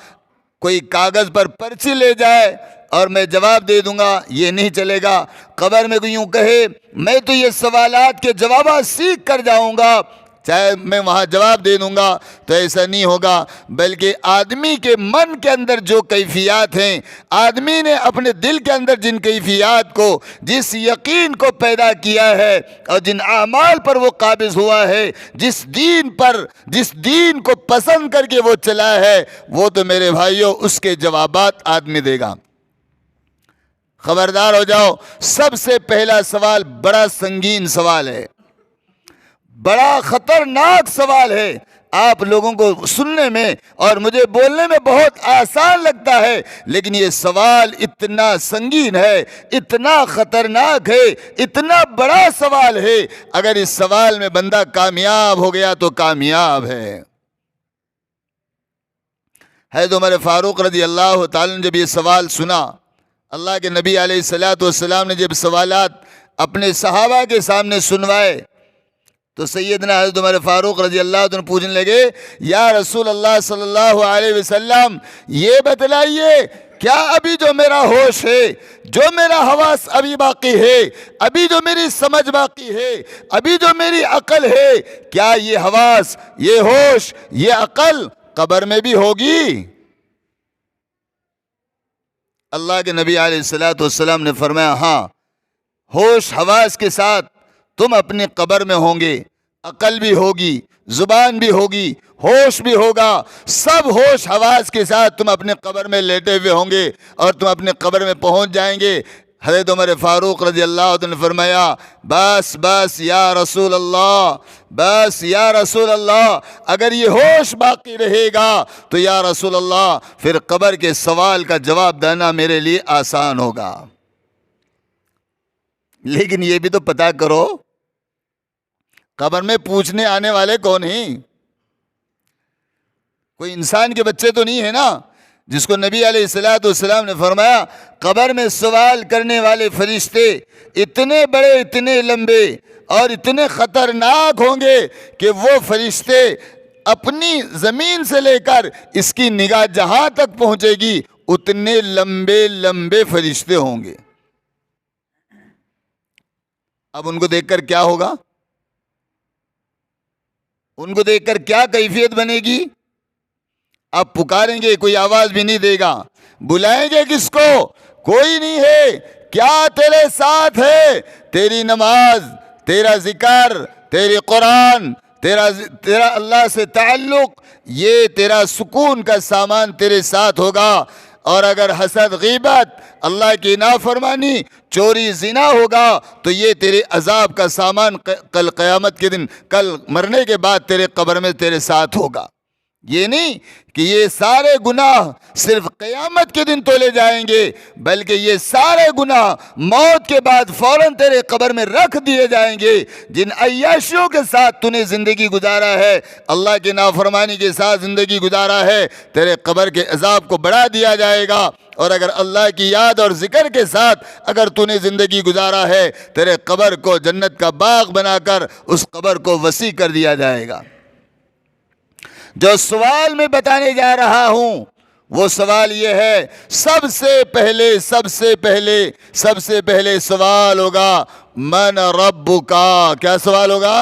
کوئی کاغذ پر پرچی لے جائے اور میں جواب دے دوں گا، یہ نہیں چلے گا۔ قبر میں کوئی یوں کہے میں تو یہ سوالات کے جوابات سیکھ کر جاؤں گا، چاہے میں وہاں جواب دے دوں گا، تو ایسا نہیں ہوگا۔ بلکہ آدمی کے من کے اندر جو کیفیات ہیں، آدمی نے اپنے دل کے اندر جن کیفیات کو، جس یقین کو پیدا کیا ہے اور جن اعمال پر وہ قابض ہوا ہے، جس دین کو پسند کر کے وہ چلا ہے، وہ تو میرے بھائیوں اس کے جوابات آدمی دے گا۔ خبردار ہو جاؤ، سب سے پہلا سوال بڑا سنگین سوال ہے، بڑا خطرناک سوال ہے۔ آپ لوگوں کو سننے میں اور مجھے بولنے میں بہت آسان لگتا ہے، لیکن یہ سوال اتنا سنگین ہے، اتنا خطرناک ہے، اتنا بڑا سوال ہے۔ اگر اس سوال میں بندہ کامیاب ہو گیا تو کامیاب ہے۔ حضرت عمر فاروق رضی اللہ تعالیٰ نے جب یہ سوال سنا، اللہ کے نبی علیہ السلام نے جب سوالات اپنے صحابہ کے سامنے سنوائے، تو سیدنا حضرت عمر فاروق رضی اللہ عنہ پوچھنے لگے، یا رسول اللہ صلی اللہ علیہ وسلم یہ بتلائیے، کیا ابھی جو میرا ہوش ہے، جو میرا حواس ابھی باقی ہے، ابھی جو میری سمجھ باقی ہے، ابھی جو میری عقل ہے، کیا یہ حواس، یہ ہوش، یہ عقل قبر میں بھی ہوگی؟ اللہ کے نبی علیہ السلام نے فرمایا، ہاں، ہوش حواس کے ساتھ تم اپنی قبر میں ہوں گے، عقل بھی ہوگی، زبان بھی ہوگی، ہوش بھی ہوگا، سب ہوش حواس کے ساتھ تم اپنے قبر میں لیٹے ہوئے ہوں گے اور تم اپنے قبر میں پہنچ جائیں گے۔ حضرت عمر فاروق رضی اللہ عنہ نے فرمایا، بس بس یا رسول اللہ، بس یا رسول اللہ، اگر یہ ہوش باقی رہے گا تو یا رسول اللہ پھر قبر کے سوال کا جواب دینا میرے لیے آسان ہوگا۔ لیکن یہ بھی تو پتا کرو، قبر میں پوچھنے آنے والے کون ہیں؟ کوئی انسان کے بچے تو نہیں ہے نا، جس کو نبی علیہ السلام نے فرمایا قبر میں سوال کرنے والے فرشتے اتنے بڑے، اتنے لمبے اور اتنے خطرناک ہوں گے کہ وہ فرشتے اپنی زمین سے لے کر اس کی نگاہ جہاں تک پہنچے گی اتنے لمبے لمبے فرشتے ہوں گے۔ اب ان کو دیکھ کر کیا ہوگا؟ ان کو دیکھ کر کیا کیفیت بنے گی؟ اب پکاریں گے، کوئی آواز بھی نہیں دے گا، بلائیں گے کس کو؟ کوئی نہیں ہے۔ کیا تیرے ساتھ ہے؟ تیری نماز، تیرا ذکر، تیری قرآن، تیرا اللہ سے تعلق، یہ تیرا سکون کا سامان تیرے ساتھ ہوگا۔ اور اگر حسد، غیبت، اللہ کی نافرمانی، چوری، زنا ہوگا تو یہ تیرے عذاب کا سامان کل قیامت کے دن، کل مرنے کے بعد تیرے قبر میں تیرے ساتھ ہوگا۔ یہ نہیں کہ یہ سارے گناہ صرف قیامت کے دن تولے جائیں گے، بلکہ یہ سارے گناہ موت کے بعد فوراً تیرے قبر میں رکھ دیے جائیں گے۔ جن عیاشیوں کے ساتھ تو نے زندگی گزارا ہے، اللہ کی نافرمانی کے ساتھ زندگی گزارا ہے، تیرے قبر کے عذاب کو بڑھا دیا جائے گا۔ اور اگر اللہ کی یاد اور ذکر کے ساتھ اگر تو نے زندگی گزارا ہے، تیرے قبر کو جنت کا باغ بنا کر اس قبر کو وسیع کر دیا جائے گا۔ جو سوال میں بتانے جا رہا ہوں وہ سوال یہ ہے، سب سے پہلے سوال ہوگا من ربک۔ کیا سوال ہوگا؟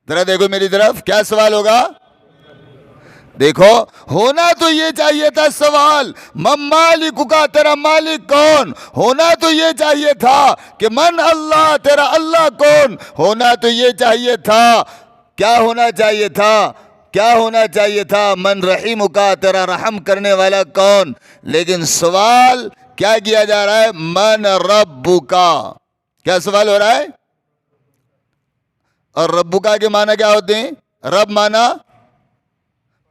ذرا دیکھو میری طرف، کیا سوال ہوگا؟ دیکھو، ہونا تو یہ چاہیے تھا سوال من مالک کا، تیرا مالک کون؟ ہونا تو یہ چاہیے تھا کہ من اللہ، تیرا اللہ کون؟ ہونا تو یہ چاہیے تھا، کیا ہونا چاہیے تھا؟ کیا ہونا چاہیے تھا؟ من رحیم کا، تیرا رحم کرنے والا کون؟ لیکن سوال کیا کیا جا رہا ہے؟ من ربک کا۔ کیا سوال ہو رہا ہے؟ اور ربک کا کے معنی کیا ہوتے ہیں؟ رب معنی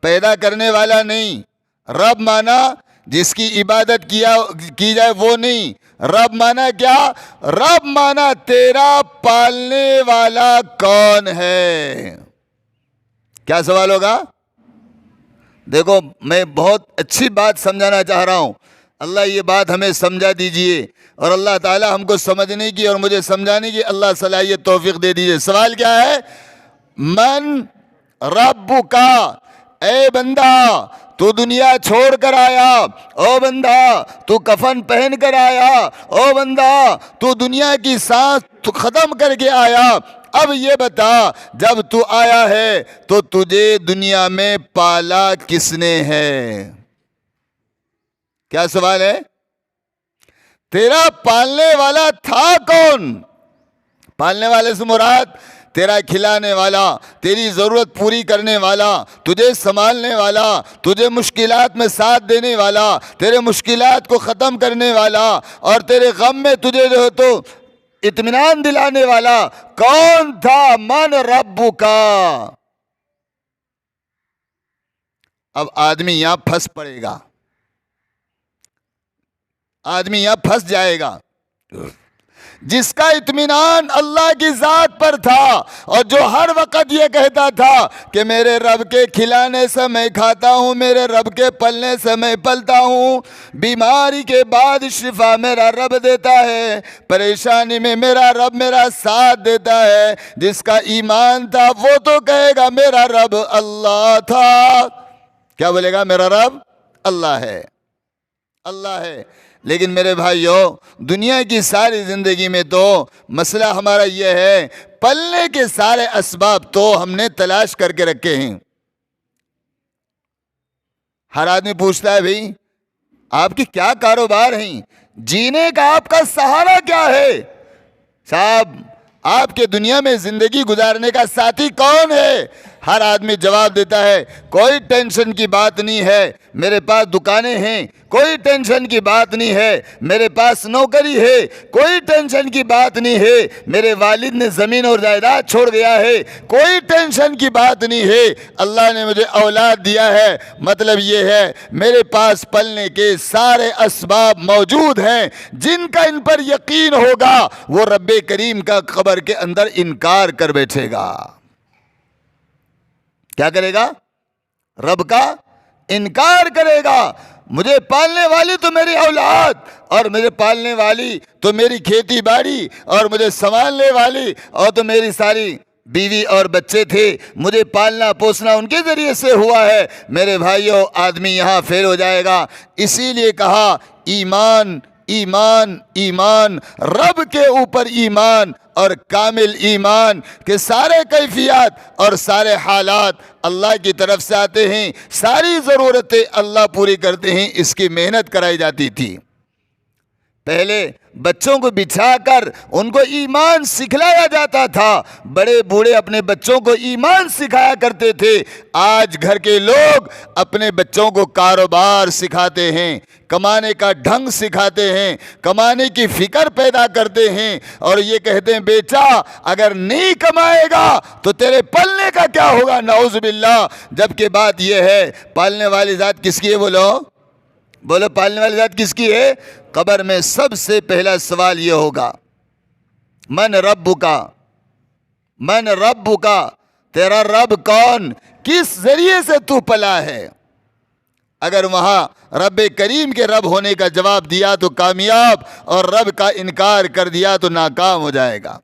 پیدا کرنے والا نہیں، رب معنی جس کی عبادت کی جائے وہ نہیں، رب معنی کیا؟ رب معنی تیرا پالنے والا کون ہے؟ کیا سوال ہوگا؟ دیکھو، میں بہت اچھی بات سمجھانا چاہ رہا ہوں، اللہ یہ بات ہمیں سمجھا دیجئے، اور اللہ تعالی ہم کو سمجھنے کی اور مجھے سمجھانے کی اللہ صلاحیت توفیق دے دیجئے۔ سوال کیا ہے؟ من ربک، اے بندہ تو دنیا چھوڑ کر آیا، او بندہ تو کفن پہن کر آیا، او بندہ تو دنیا کی سانس ختم کر کے آیا، اب یہ بتا جب تو آیا ہے تو تجھے دنیا میں پالا کس نے ہے؟ کیا سوال ہے؟ تیرا پالنے والا تھا کون؟ پالنے والے سے مراد تیرا کھلانے والا، تیری ضرورت پوری کرنے والا، تجھے سنبھالنے والا، تجھے مشکلات میں ساتھ دینے والا، تیرے مشکلات کو ختم کرنے والا، اور تیرے غم میں تجھے جو تو اطمینان دلانے والا کون تھا؟ من ربک۔ اب آدمی یہاں پھنس پڑے گا، آدمی یہاں پھنس جائے گا۔ جس کا اطمینان اللہ کی ذات پر تھا اور جو ہر وقت یہ کہتا تھا کہ میرے رب کے کھلانے سے میں کھاتا ہوں، میرے رب کے پلنے سے میں پلتا ہوں، بیماری کے بعد شفا میرا رب دیتا ہے، پریشانی میں میرا رب میرا ساتھ دیتا ہے، جس کا ایمان تھا وہ تو کہے گا میرا رب اللہ تھا۔ کیا بولے گا؟ میرا رب اللہ ہے، اللہ ہے۔ لیکن میرے بھائیو، دنیا کی ساری زندگی میں تو مسئلہ ہمارا یہ ہے، پلنے کے سارے اسباب تو ہم نے تلاش کر کے رکھے ہیں۔ ہر آدمی پوچھتا ہے بھئی آپ کی کیا کاروبار ہیں؟ جینے کا آپ کا سہارا کیا ہے؟ صاحب آپ کے دنیا میں زندگی گزارنے کا ساتھی کون ہے؟ ہر آدمی جواب دیتا ہے کوئی ٹینشن کی بات نہیں ہے، میرے پاس دکانیں ہیں، کوئی ٹینشن کی بات نہیں ہے، میرے پاس نوکری ہے، کوئی ٹینشن کی بات نہیں ہے، میرے والد نے زمین اور جائیداد چھوڑ گیا ہے، کوئی ٹینشن کی بات نہیں ہے، اللہ نے مجھے اولاد دیا ہے، مطلب یہ ہے میرے پاس پلنے کے سارے اسباب موجود ہیں۔ جن کا ان پر یقین ہوگا وہ رب کریم کا قبر کے اندر انکار کر بیٹھے گا۔ کیا کرے گا؟ رب کا انکار کرے گا۔ مجھے پالنے والی تو میری اولاد، اور مجھے پالنے والی تو میری کھیتی باڑی، اور مجھے سنبھالنے والی اور تو میری ساری بیوی اور بچے تھے، مجھے پالنا پوسنا ان کے ذریعے سے ہوا ہے۔ میرے بھائیوں، آدمی یہاں فیل ہو جائے گا۔ اسی لیے کہا ایمان ایمان ایمان، رب کے اوپر ایمان اور کامل ایمان کہ سارے کیفیات اور سارے حالات اللہ کی طرف سے آتے ہیں، ساری ضرورتیں اللہ پوری کرتے ہیں، اس کی محنت کرائی جاتی تھی۔ پہلے بچوں کو بچھا کر ان کو ایمان سکھلایا جاتا تھا، بڑے بوڑھے اپنے بچوں کو ایمان سکھایا کرتے تھے۔ آج گھر کے لوگ اپنے بچوں کو کاروبار سکھاتے ہیں، کمانے کا ڈھنگ سکھاتے ہیں، کمانے کی فکر پیدا کرتے ہیں، اور یہ کہتے ہیں بیٹا اگر نہیں کمائے گا تو تیرے پلنے کا کیا ہوگا، نعوذ باللہ۔ جبکہ بات یہ ہے پالنے والی ذات کس کی ہے؟ بولو پالنے والی ذات کس کی ہے؟ قبر میں سب سے پہلا سوال یہ ہوگا، من ربکا، من ربکا، تیرا رب کون، کس ذریعے سے تو پلا ہے؟ اگر وہاں رب کریم کے رب ہونے کا جواب دیا تو کامیاب، اور رب کا انکار کر دیا تو ناکام ہو جائے گا۔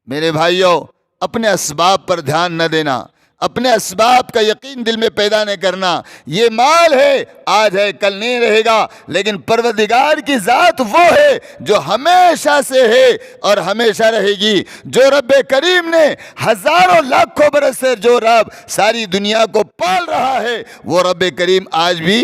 میرے بھائیوں، اپنے اسباب پر دھیان نہ دینا، اپنے اسباب کا یقین دل میں پیدا نہیں کرنا۔ یہ مال ہے، آج ہے کل نہیں رہے گا، لیکن پروردگار کی ذات وہ ہے جو ہمیشہ سے ہے اور ہمیشہ رہے گی۔ جو رب کریم نے ہزاروں لاکھوں برس سے جو رب ساری دنیا کو پال رہا ہے، وہ رب کریم آج بھی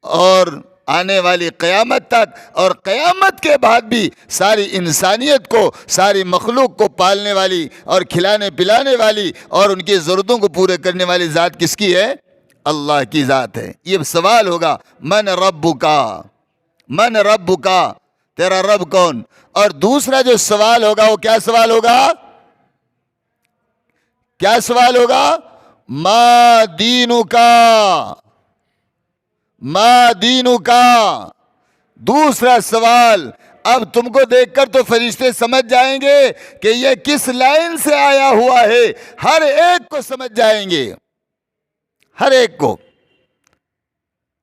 اور آنے والی قیامت تک اور قیامت کے بعد بھی ساری انسانیت کو، ساری مخلوق کو پالنے والی اور کھلانے پلانے والی اور ان کی ضرورتوں کو پورے کرنے والی ذات کس کی ہے؟ اللہ کی ذات ہے۔ یہ سوال ہوگا، من ربکا، من ربکا، تیرا رب کون؟ اور دوسرا جو سوال ہوگا وہ کیا سوال ہوگا؟ کیا سوال ہوگا؟ ما دینکا، ما دینکا، دوسرا سوال۔ اب تم کو دیکھ کر تو فرشتے سمجھ جائیں گے کہ یہ کس لائن سے آیا ہوا ہے، ہر ایک کو سمجھ جائیں گے، ہر ایک کو،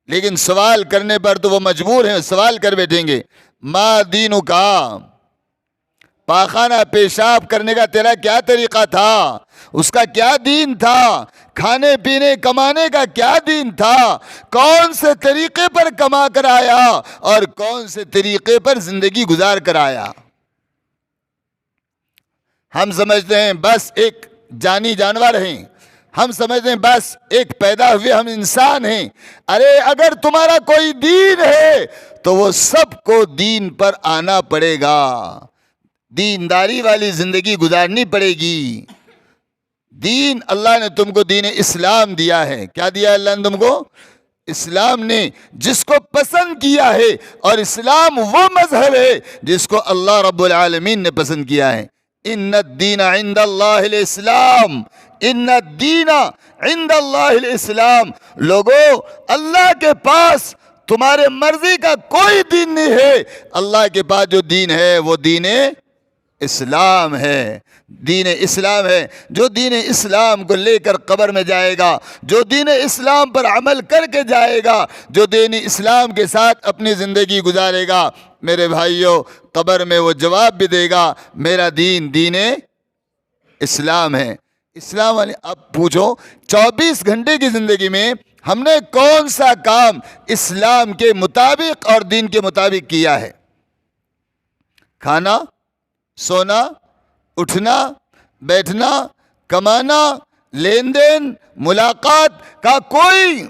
لیکن سوال کرنے پر تو وہ مجبور ہیں، سوال کر بیٹھیں گے۔ ما دینکا، پاخانہ پیشاب کرنے کا تیرا کیا طریقہ تھا، اس کا کیا دین تھا، کھانے پینے کمانے کا کیا دین تھا، کون سے طریقے پر کما کر آیا اور کون سے طریقے پر زندگی گزار کر آیا۔ ہم سمجھتے ہیں بس ایک جانی جانور ہیں، ہم سمجھتے ہیں بس ایک پیدا ہوئے ہم انسان ہیں۔ ارے اگر تمہارا کوئی دین ہے تو وہ سب کو دین پر آنا پڑے گا، دینداری والی زندگی گزارنی پڑے گی۔ دین، اللہ نے تم کو دین اسلام دیا ہے۔ کیا دیا اللہ نے تم کو؟ اسلام نے، جس کو پسند کیا ہے، اور اسلام وہ مذہب ہے جس کو اللہ رب العالمین نے پسند کیا ہے۔ ان الدین عند اللہ الاسلام، ان الدین عند اللہ الاسلام۔ لوگو، اللہ کے پاس تمہارے مرضی کا کوئی دین نہیں ہے، اللہ کے پاس جو دین ہے وہ دین اسلام ہے، دین اسلام ہے۔ جو دین اسلام کو لے کر قبر میں جائے گا، جو دین اسلام پر عمل کر کے جائے گا، جو دین اسلام کے ساتھ اپنی زندگی گزارے گا، میرے بھائیوں، قبر میں وہ جواب بھی دے گا، میرا دین دین اسلام ہے۔ اسلام والے، اب پوچھو 24 گھنٹے کی زندگی میں ہم نے کون سا کام اسلام کے مطابق اور دین کے مطابق کیا ہے؟ کھانا، سونا، اٹھنا، بیٹھنا، کمانا، لین دین، ملاقات کا کوئی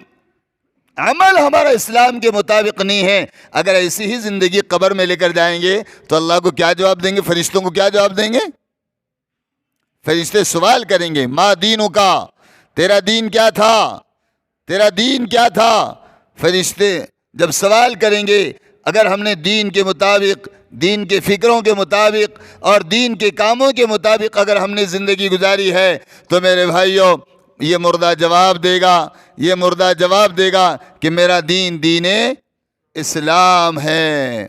عمل ہمارا اسلام کے مطابق نہیں ہے۔ اگر ایسی ہی زندگی قبر میں لے کر جائیں گے تو اللہ کو کیا جواب دیں گے؟ فرشتوں کو کیا جواب دیں گے؟ فرشتے سوال کریں گے، ما دینکا، تیرا دین کیا تھا، تیرا دین کیا تھا؟ فرشتے جب سوال کریں گے، اگر ہم نے دین کے مطابق، دین کے فکروں کے مطابق اور دین کے کاموں کے مطابق اگر ہم نے زندگی گزاری ہے تو میرے بھائیوں، یہ مردہ جواب دے گا، یہ مردہ جواب دے گا کہ میرا دین دین اسلام ہے،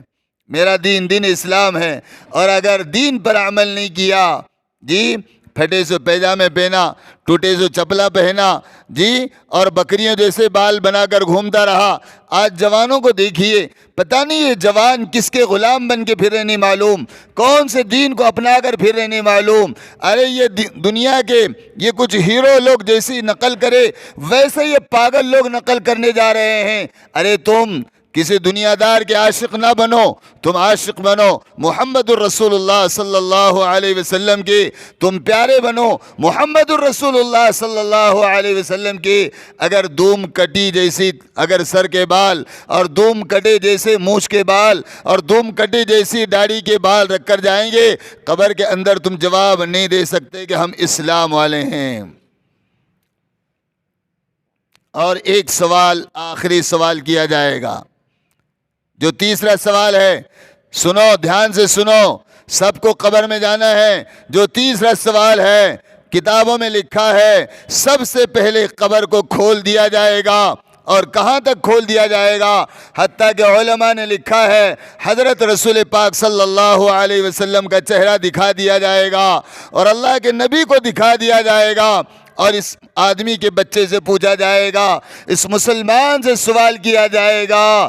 میرا دین دین اسلام ہے۔ اور اگر دین پر عمل نہیں کیا، جی، پھٹے سے پیجامے پہنا، ٹوٹے سے چپلا پہنا، جی، اور بکریوں جیسے بال بنا کر گھومتا رہا۔ آج جوانوں کو دیکھیے، پتہ نہیں یہ جوان کس کے غلام بن کے پھر رہے نہیں معلوم، کون سے دین کو اپنا کر پھر رہے نہیں معلوم۔ ارے یہ دنیا کے یہ کچھ ہیرو لوگ جیسی نقل کرے ویسے یہ پاگل لوگ نقل کرنے جا رہے ہیں۔ ارے تم کسی دنیا دار کے عاشق نہ بنو، تم عاشق بنو محمد الرسول اللہ صلی اللہ علیہ وسلم کے، تم پیارے بنو محمد الرسول اللہ صلی اللہ علیہ وسلم کے۔ اگر دوم کٹی جیسی اگر سر کے بال اور دوم کٹے جیسے مونچھ کے بال اور دوم کٹے جیسی داڑھی کے بال رکھ کر جائیں گے قبر کے اندر، تم جواب نہیں دے سکتے کہ ہم اسلام والے ہیں۔ اور ایک سوال، آخری سوال کیا جائے گا، جو تیسرا سوال ہے، سنو دھیان سے سنو، سب کو قبر میں جانا ہے۔ جو تیسرا سوال ہے کتابوں میں لکھا ہے، سب سے پہلے قبر کو کھول دیا جائے گا، اور کہاں تک کھول دیا جائے گا؟ حتیٰ کہ علماء نے لکھا ہے حضرت رسول پاک صلی اللہ علیہ وسلم کا چہرہ دکھا دیا جائے گا، اور اللہ کے نبی کو دکھا دیا جائے گا، اور اس آدمی کے بچے سے پوچھا جائے گا، اس مسلمان سے سوال کیا جائے گا،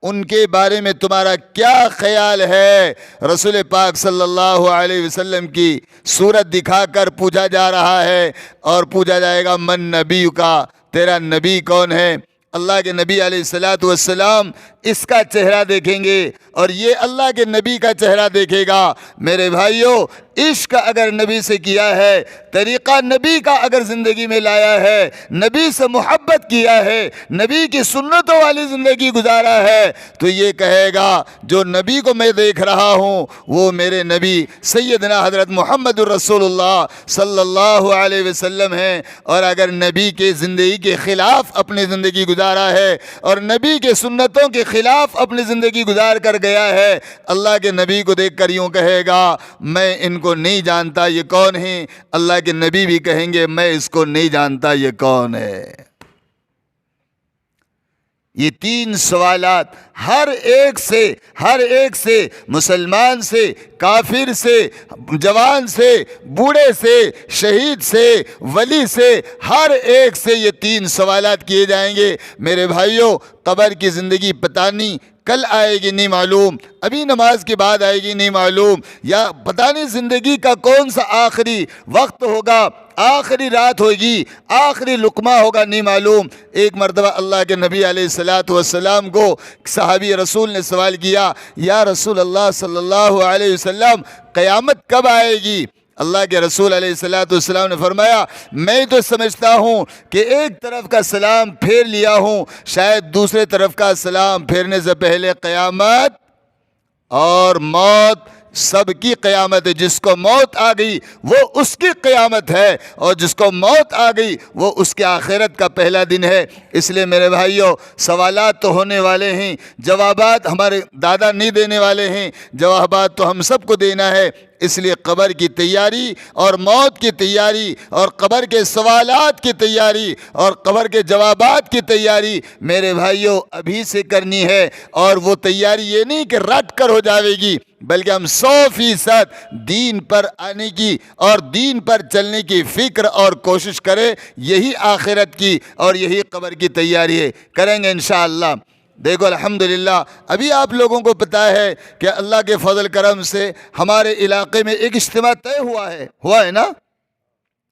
ان کے بارے میں تمہارا کیا خیال ہے؟ رسول پاک صلی اللہ علیہ وسلم کی صورت دکھا کر پوچھا جا رہا ہے، اور پوچھا جائے گا من نبی کا، تیرا نبی کون ہے؟ اللہ کے نبی علیہ الصلاۃ والسلام اس کا چہرہ دیکھیں گے، اور یہ اللہ کے نبی کا چہرہ دیکھے گا۔ میرے بھائیوں، عشق اگر نبی سے کیا ہے، طریقہ نبی کا اگر زندگی میں لایا ہے، نبی سے محبت کیا ہے، نبی کی سنتوں والی زندگی گزارا ہے، تو یہ کہے گا جو نبی کو میں دیکھ رہا ہوں وہ میرے نبی سیدنا حضرت محمد الرسول اللہ صلی اللہ علیہ وسلم ہیں۔ اور اگر نبی کے زندگی کے خلاف اپنی زندگی گزارا ہے اور نبی کے سنتوں کے خلاف اپنی زندگی گزار کر گیا ہے، اللہ کے نبی کو دیکھ کر یوں کہے گا میں ان کو نہیں جانتا یہ کون ہیں، اللہ کے نبی بھی کہیں گے میں اس کو نہیں جانتا یہ کون ہے۔ یہ تین سوالات ہر ایک سے مسلمان سے، کافر سے، جوان سے، بوڑھے سے، شہید سے، ولی سے، ہر ایک سے یہ تین سوالات کیے جائیں گے۔ میرے بھائیوں، قبر کی زندگی پتہ نہیں کل آئے گی، نہیں معلوم، ابھی نماز کے بعد آئے گی، نہیں معلوم، یا پتہ نہیں زندگی کا کون سا آخری وقت ہوگا، آخری رات ہوگی، آخری لقمہ ہوگا، نہیں معلوم۔ ایک مرتبہ اللہ کے نبی علیہ الصلاۃ والسلام کو صحابی رسول نے سوال کیا، یا رسول اللہ صلی اللہ علیہ وسلم قیامت کب آئے گی؟ اللہ کے رسول علیہ الصلاۃ والسلام نے فرمایا میں تو سمجھتا ہوں کہ ایک طرف کا سلام پھیر لیا ہوں، شاید دوسرے طرف کا سلام پھیرنے سے پہلے قیامت اور موت سب کی قیامت ہے۔ جس کو موت آ گئی وہ اس کی قیامت ہے، اور جس کو موت آ گئی وہ اس کے آخرت کا پہلا دن ہے۔ اس لیے میرے بھائیوں، سوالات تو ہونے والے ہیں، جوابات ہمارے دادا نہیں دینے والے ہیں، جوابات تو ہم سب کو دینا ہے۔ اس لیے قبر کی تیاری اور موت کی تیاری اور قبر کے سوالات کی تیاری اور قبر کے جوابات کی تیاری میرے بھائیوں ابھی سے کرنی ہے۔ اور وہ تیاری یہ نہیں کہ رٹ کر ہو جاوے گی، بلکہ ہم 100% دین پر آنے کی اور دین پر چلنے کی فکر اور کوشش کریں۔ یہی آخرت کی اور یہی قبر کی تیاری ہے، کریں گے انشاءاللہ۔ دیکھو الحمدللہ ابھی آپ لوگوں کو پتہ ہے کہ اللہ کے فضل کرم سے ہمارے علاقے میں ایک اجتماع طے ہوا ہے نا،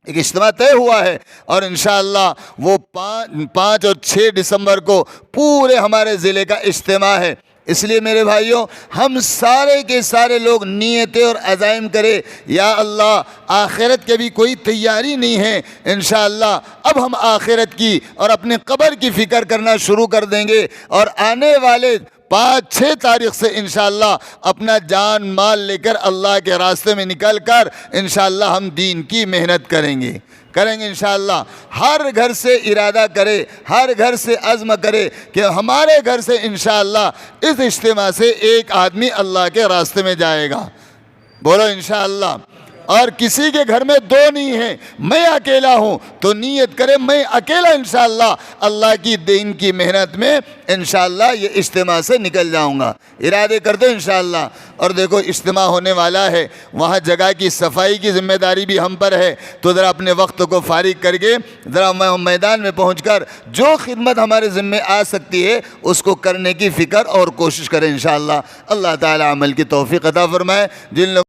ایک اجتماع طے ہوا ہے، اور انشاءاللہ وہ 5 اور 6 دسمبر کو پورے ہمارے ضلع کا اجتماع ہے۔ اس لیے میرے بھائیوں ہم سارے کے سارے لوگ نیتیں اور عزائم کرے، یا اللہ آخرت کی بھی کوئی تیاری نہیں ہے، انشاءاللہ اب ہم آخرت کی اور اپنے قبر کی فکر کرنا شروع کر دیں گے، اور آنے والے 5-6 تاریخ سے انشاءاللہ اپنا جان مال لے کر اللہ کے راستے میں نکل کر انشاءاللہ ہم دین کی محنت کریں گے انشاءاللہ۔ ہر گھر سے ارادہ کرے، ہر گھر سے عزم کرے کہ ہمارے گھر سے انشاءاللہ اس اجتماع سے ایک آدمی اللہ کے راستے میں جائے گا، بولو انشاءاللہ۔ اور کسی کے گھر میں 2 نہیں ہیں، میں اکیلا ہوں، تو نیت کرے میں اکیلا انشاءاللہ اللہ کی دین کی محنت میں انشاءاللہ یہ اجتماع سے نکل جاؤں گا، ارادے کر دو انشاءاللہ۔ اور دیکھو اجتماع ہونے والا ہے، وہاں جگہ کی صفائی کی ذمہ داری بھی ہم پر ہے، تو ذرا اپنے وقت کو فارغ کر کے ذرا میدان میں پہنچ کر جو خدمت ہمارے ذمہ آ سکتی ہے اس کو کرنے کی فکر اور کوشش کریں انشاءاللہ۔ اللہ تعالی عمل کی توفیق عطا فرمائے۔ جن لوگ